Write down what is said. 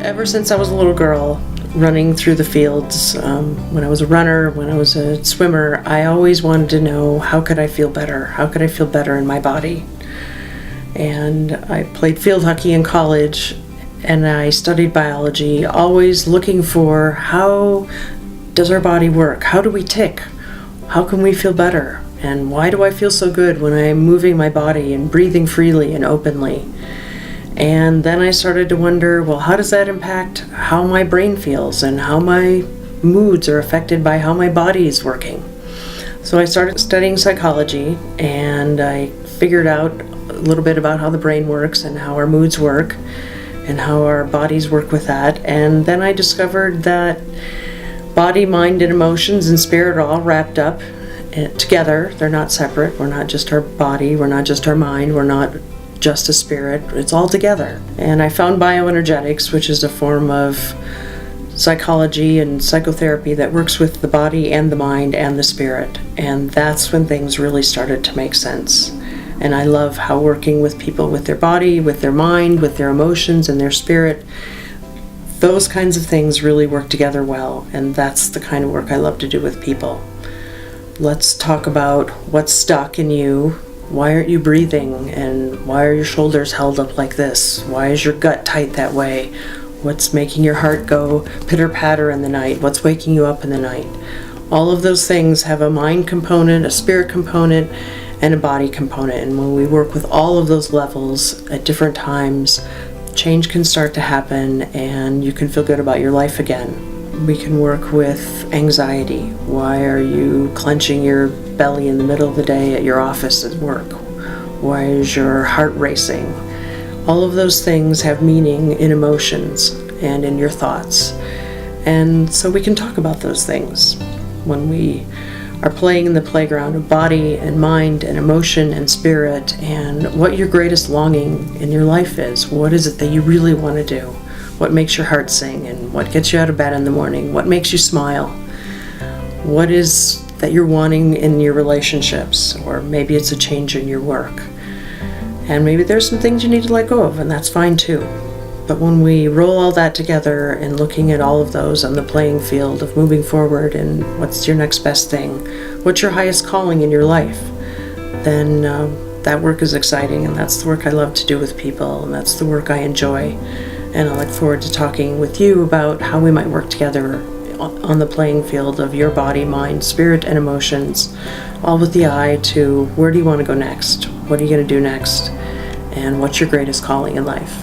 Ever since I was a little girl, running through the fields, when I was a runner, when I was a swimmer, I always wanted to know, how could I feel better? How could I feel better in my body? And I played field hockey in college, and I studied biology, always looking for, how does our body work? How do we tick? How can we feel better? And why do I feel so good when I'm moving my body and breathing freely and openly? And then I started to wonder, well, how does that impact how my brain feels and how my moods are affected by how my body is working? So I started studying psychology, and I figured out a little bit about how the brain works and how our moods work and how our bodies work with that. And then I discovered that body, mind, and emotions and spirit are all wrapped up together. They're not separate. We're not just our body. We're not just our mind. We're not just a spirit. It's all together. And I found bioenergetics, which is a form of psychology and psychotherapy that works with the body and the mind and the spirit. And that's when things really started to make sense. And I love how working with people with their body, with their mind, with their emotions and their spirit, those kinds of things really work together well. And that's the kind of work I love to do with people. Let's talk about what's stuck in you. Why aren't you breathing? And why are your shoulders held up like this? Why is your gut tight that way? What's making your heart go pitter-patter in the night? What's waking you up in the night? All of those things have a mind component, a spirit component, and a body component. And when we work with all of those levels at different times, change can start to happen and you can feel good about your life again. We can work with anxiety. Why are you clenching your belly in the middle of the day at your office at work? Why is your heart racing? All of those things have meaning in emotions and in your thoughts. And so we can talk about those things when we are playing in the playground of body and mind and emotion and spirit, and what your greatest longing in your life is. What is it that you really want to do? What makes your heart sing, and what gets you out of bed in the morning? What makes you smile? What is that you're wanting in your relationships? Or maybe it's a change in your work. And maybe there's some things you need to let go of, and that's fine too. But when we roll all that together and looking at all of those on the playing field of moving forward and what's your next best thing, what's your highest calling in your life, then that work is exciting, and that's the work I love to do with people, and that's the work I enjoy. And I look forward to talking with you about how we might work together on the playing field of your body, mind, spirit, and emotions, all with the eye to, where do you want to go next? What are you going to do next? And what's your greatest calling in life?